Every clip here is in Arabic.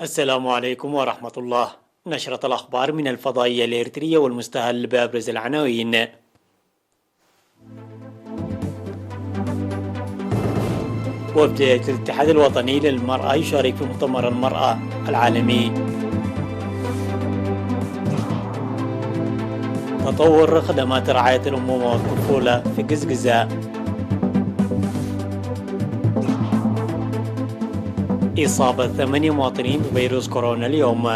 السلام عليكم ورحمة الله. نشرة الأخبار من الفضائية الإريترية والمستهل بأبرز العناوين. وفد الاتحاد الوطني للمرأة يشارك في مؤتمر المرأة العالمي. تطور خدمات رعاية الأمومة والطفولة في قزقزة. إصابة 8 مواطنين بفيروس كورونا اليوم.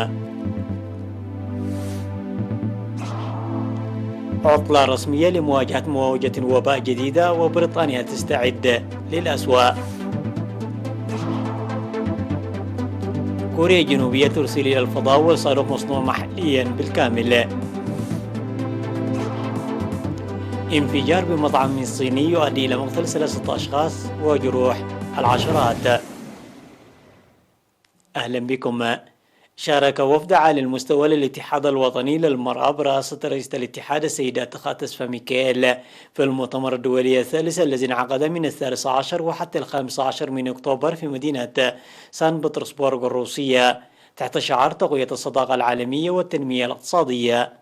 عطلة رسمية لمواجهة موجة وباء جديدة وبريطانيا تستعد للأسوأ. كوريا الجنوبية ترسل إلى الفضاء وصاروخ مصنوع محليا بالكامل. انفجار بمطعم صيني يؤدي إلى مقتل 3 أشخاص وجروح العشرات. أهلا بكم. شارك وفد عالي المستوى للاتحاد الوطني للمرأة برئاسة رئيسة الاتحاد السيدة تخاتس فميكيل في المؤتمر الدولي الثالث الذي انعقد من 13 وحتى 15 من أكتوبر في مدينة سان بطرسبورغ الروسية تحت شعار تقوية الصداقة العالمية والتنمية الاقتصادية.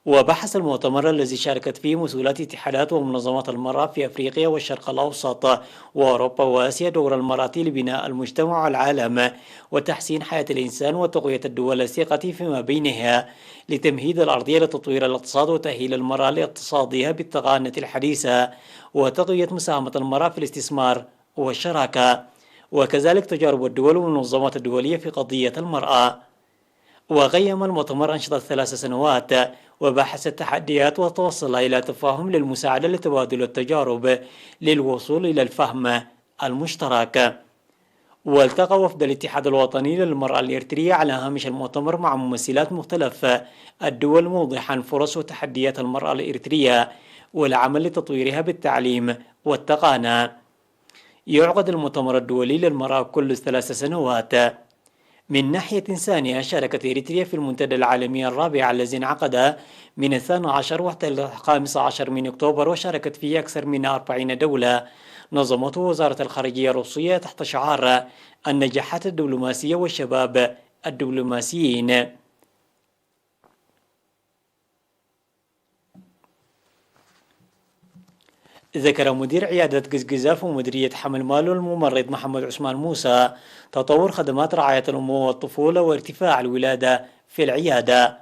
وبحث المؤتمر الذي شاركت فيه مسؤولات اتحادات ومنظمات المرأة في أفريقيا والشرق الأوسط وأوروبا وآسيا دور المرأة لبناء المجتمع والعالم وتحسين حياة الإنسان وتقوية الدول الثقة فيما بينها لتمهيد الأرضية لتطوير الاقتصاد وتأهيل المرأة لاقتصادها بالتقنية الحديثة وتقوية مساهمة المرأة في الاستثمار والشراكة وكذلك تجارب الدول والمنظمات الدولية في قضية المرأة. وقيم المؤتمر أنشطة 3 سنوات وبحث التحديات وتوصل إلى تفاهم للمساعدة لتبادل التجارب للوصول إلى الفهم المشترك. والتقى وفد الاتحاد الوطني للمرأة الإريترية على هامش المؤتمر مع ممثلات مختلف الدول موضحا فرص وتحديات المرأة الإريترية والعمل لتطويرها بالتعليم والتقانة. يعقد المؤتمر الدولي للمرأة كل 3 سنوات. من ناحية ثانية شاركت إريتريا في المنتدى العالمي الرابع الذي انعقد من 12 وحتى 15 من أكتوبر وشاركت فيه أكثر من 40 دولة نظمته وزارة الخارجية الروسية تحت شعار النجاحات الدبلوماسية والشباب الدبلوماسيين. ذكر مدير عيادة قزقزة ومديرية حمل مال الممرض محمد عثمان موسى تطور خدمات رعاية الأمومة والطفولة وارتفاع الولادة في العيادة.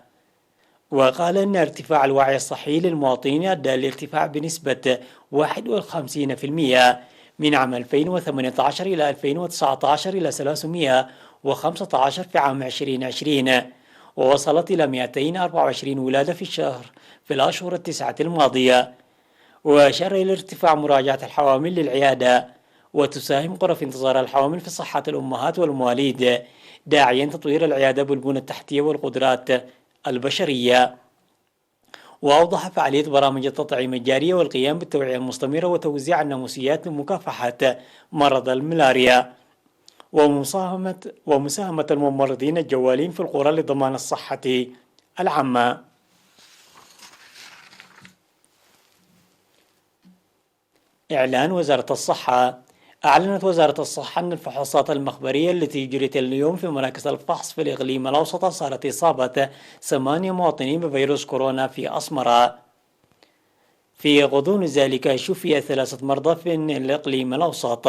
وقال إن ارتفاع الوعي الصحي للمواطنين أدى لارتفاع بنسبة 51% من عام 2018 إلى 2019 إلى 315 في عام 2020 ووصلت إلى 224 ولادة في الشهر في الأشهر ال9 الماضية. وأشار إلى ارتفاع مراجعة الحوامل للعيادة وتساهم غرف انتظار الحوامل في صحة الأمهات والمواليد داعيا تطوير العيادة بالبنى التحتية والقدرات البشرية. وأوضح فعالية برامج التطعيم الجارية والقيام بالتوعية المستمرة وتوزيع الناموسيات لمكافحة مرض الملاريا ومساهمة الممرضين الجوالين في القرى لضمان الصحة العامة. إعلان وزارة الصحة. أعلنت وزارة الصحة أن الفحوصات المخبرية التي جرت اليوم في مراكز الفحص في الإقليم الأوسط صارت إصابة 8 مواطنين بفيروس كورونا في أسمرة. في غضون ذلك شفي 3 مرضى في الإقليم الأوسط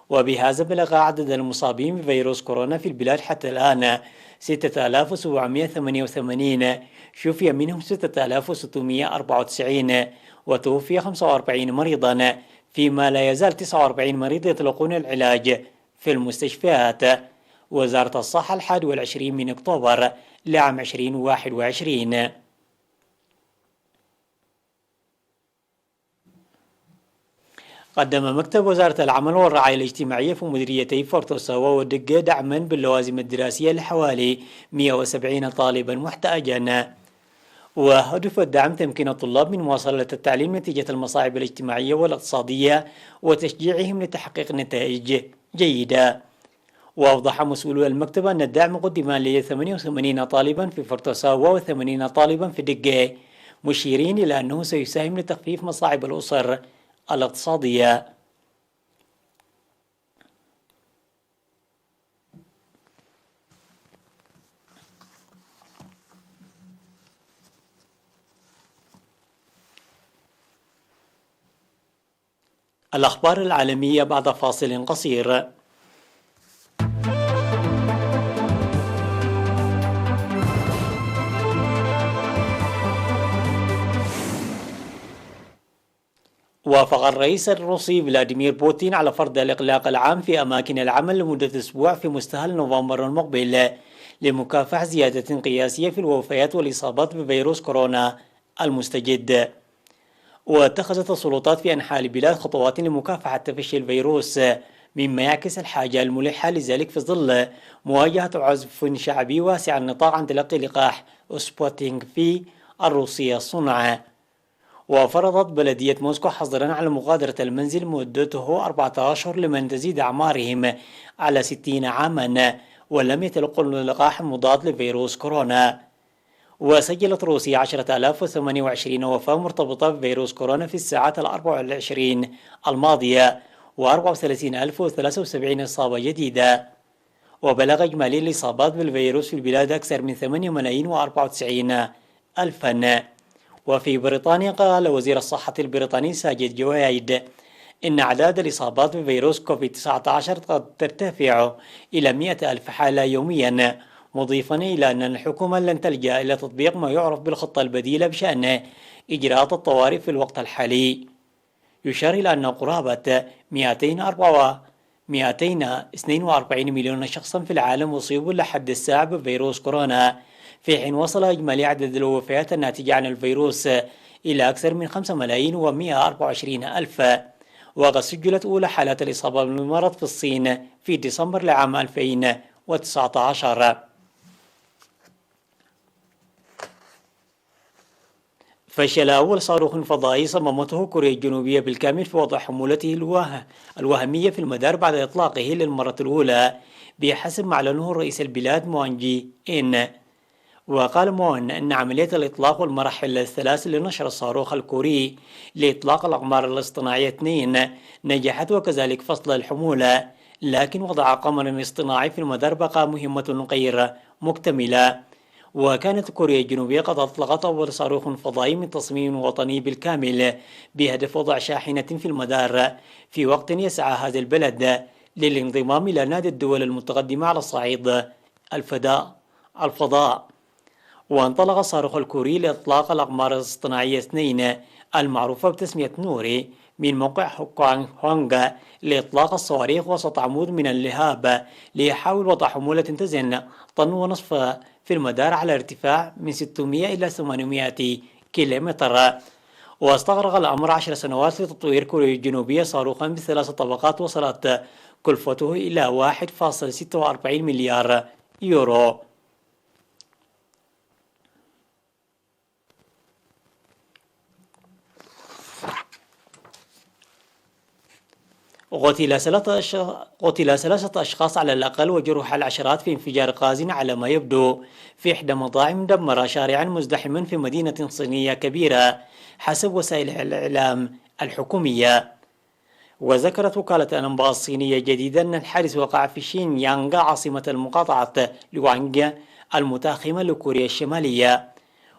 وبهذا بلغ عدد المصابين بفيروس كورونا في البلاد حتى الآن 6788 شفي منهم 6694 وتوفي 45 مريضا فيما لا يزال 49 مريض يطلقون العلاج في المستشفيات. وزارة الصحة 21 من أكتوبر لعام 2021. قدم مكتب وزارة العمل والرعاية الاجتماعية في مديريتي فورتوساوا ودقة دعما باللوازم الدراسية لحوالي 170 طالبا محتاجا. وهدف الدعم تمكين الطلاب من مواصلة التعليم نتيجة المصاعب الاجتماعية والاقتصادية وتشجيعهم لتحقيق نتائج جيدة. وأوضح مسؤولو المكتب أن الدعم قدم ل 88 طالبا في فورتوساوا و80 طالبا في دقة مشيرين إلى أنه سيساهم لتخفيف مصاعب الأسر الاقتصادية. الأخبار العالمية بعد فاصل قصير. وافق الرئيس الروسي فلاديمير بوتين على فرض الإغلاق العام في أماكن العمل لمدة أسبوع في مستهل نوفمبر المقبل لمكافحة زيادة قياسية في الوفيات والإصابات بفيروس كورونا المستجد. واتخذت السلطات في أنحاء البلاد خطوات لمكافحة تفشي الفيروس، مما يعكس الحاجة الملحة لذلك في ظل مواجهة عزف شعبي واسع النطاق عن تلقي لقاح سبوتينغ في الروسية الصنع. وفرضت بلدية موسكو حظرا على مغادرة المنزل مدته 4 أشهر لمن تزيد أعمارهم على 60 عاما ولم يتلقوا اللقاح المضاد لفيروس كورونا. وسجلت روسيا 10,028 وفاة مرتبطة بفيروس كورونا في الساعات 24 الماضية و34,073 إصابة جديدة. وبلغ إجمالي الإصابات بالفيروس في البلاد أكثر من 8,094,000. وفي بريطانيا قال وزير الصحة البريطاني ساجد جويد إن أعداد الإصابات بفيروس كوفيد-19 قد ترتفع إلى 100,000 حالة يوميا، مضيفا إلى أن الحكومة لن تلجأ إلى تطبيق ما يعرف بالخطة البديلة بشأن إجراءات الطوارئ في الوقت الحالي. يشار إلى أن قرابة 242 مليون شخصا في العالم أصيبوا لحد الساعة بفيروس كورونا، في حين وصل إجمالي عدد الوفيات الناتجة عن الفيروس إلى أكثر من 5,124,000. وقد سجلت أولى حالات الإصابة بالمرض في الصين في ديسمبر لعام 2019. فشل أول صاروخ فضائي صممته كوريا الجنوبية بالكامل في وضع حمولته الوهمية في المدار بعد إطلاقه للمرة الأولى، بحسب ما أعلنه رئيس البلاد مون جي إن. وقال مون أن عملية الإطلاق والمراحل الثلاث لنشر الصاروخ الكوري لإطلاق الأقمار الاصطناعية 2 نجحت، وكذلك فصل الحمولة، لكن وضع قمر اصطناعي في المدار بقى مهمة غير مكتملة. وكانت كوريا الجنوبية قد أطلقت أول صاروخ فضائي من تصميم وطني بالكامل بهدف وضع شاحنة في المدار، في وقت يسعى هذا البلد للانضمام إلى نادي الدول المتقدمة على صعيد الفضاء. وانطلق الصاروخ الكوري لإطلاق الأقمار الاصطناعية 2 المعروفة بتسمية نوري من موقع هونغ لإطلاق الصواريخ وسط عمود من اللهاب، ليحاول وضع حمولة تزن 1.5 طن في المدار على ارتفاع من 600 إلى 800 كيلومتر. واستغرق الأمر 10 سنوات لتطوير كوريا الجنوبية صاروخا ب3 طبقات وصلت كلفته إلى 1.46 مليار يورو. قتل 3 أشخاص على الأقل وجرح العشرات في انفجار غاز على ما يبدو في إحدى مطاعم دمر شارعا مزدحما في مدينة صينية كبيرة حسب وسائل الإعلام الحكومية. وذكرت وكالة الأنباء الصينية جديدا أن الحادث وقع في شينيانغ عاصمة المقاطعة لوانغ المتاخمة لكوريا الشمالية.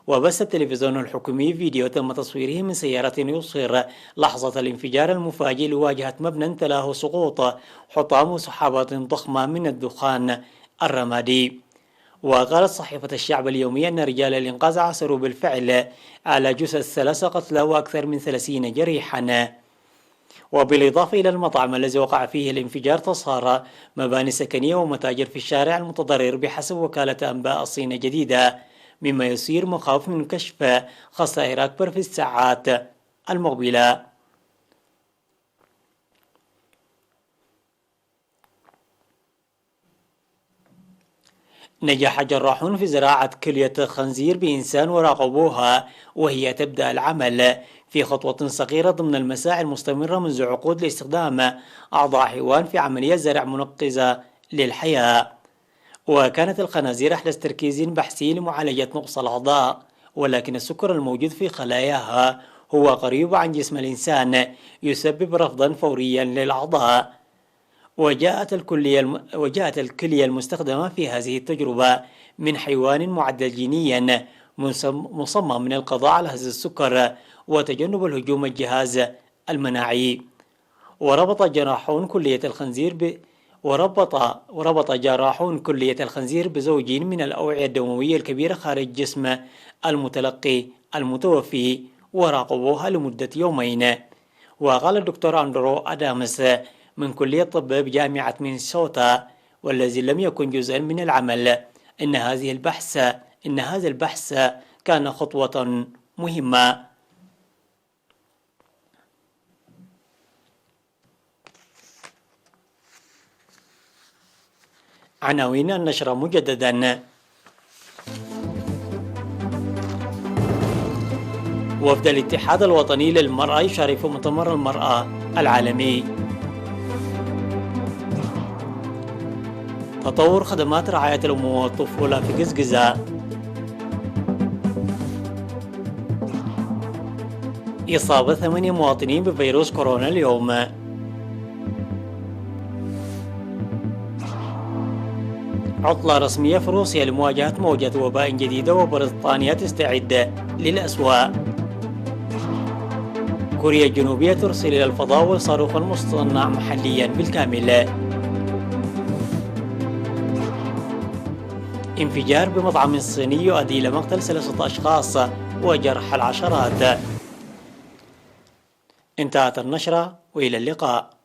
وبث التلفزيون الحكومي فيديو تم تصويره من سيارة يظهر لحظة الانفجار المفاجئ لواجهة مبنى تلاه سقوط حطام وسحابات ضخمة من الدخان الرمادي. وقالت صحيفة الشعب اليومية أن رجال الإنقاذ عثروا بالفعل على جثث 3 قتلى وأكثر من 30 جريحا. وبالإضافة إلى المطعم الذي وقع فيه الانفجار تظهر مباني سكنية ومتاجر في الشارع المتضرر بحسب وكالة أنباء الصين الجديدة، مما يثير مخاوف من كشف خسائر أكبر في الساعات المقبلة. نجح جراحون في زراعة كلية خنزير بإنسان وراقبوها وهي تبدأ العمل في خطوة صغيرة ضمن المساعي المستمرة منذ عقود لاستخدام أعضاء حيوان في عملية زرع منقذة للحياة. وكانت الخنازير أحدث تركيز بحثي لمعالجة نقص الأعضاء، ولكن السكر الموجود في خلاياها هو قريب عن جسم الإنسان يسبب رفضا فوريا للأعضاء. وجاءت الكلية المستخدمة في هذه التجربة من حيوان معدل جينيا مصمم من القضاء على هز السكر وتجنب الهجوم الجهاز المناعي. وربط جراحون كلية الخنزير بزوج من الأوعية الدموية الكبيرة خارج جسم المتلقي المتوفي وراقبوها لمدة يومين. وقال الدكتور أندرو أدامس من كلية طب بجامعة مينيسوتا والذي لم يكن جزءا من العمل إن هذا البحث كان خطوة مهمة. عناوين النشرة مجددا. وفد الاتحاد الوطني للمرأة يشارك في مؤتمر المرأة العالمي. تطور خدمات رعاية الأم والطفولة في قزقزة. إصابة 8 مواطنين بفيروس كورونا اليوم. عطلة رسمية في روسيا لمواجهة موجة وباء جديدة وبريطانيا تستعد للأسوأ. كوريا الجنوبية ترسل إلى الفضاء صاروخا مصنع محليا بالكامل. انفجار بمطعم صيني يؤدي إلى مقتل 3 أشخاص وجرح العشرات. انتهت النشرة وإلى اللقاء.